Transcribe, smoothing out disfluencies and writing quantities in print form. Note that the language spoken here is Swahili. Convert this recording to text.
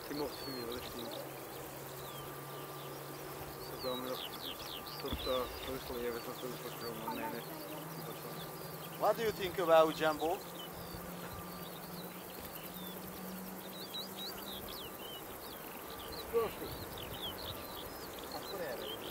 Ti måste förmedla det fint. Så bra med tutto questo lieve sotto questo schermo, non è What do you think about Jumbo? Prošli. Akkor erre jön.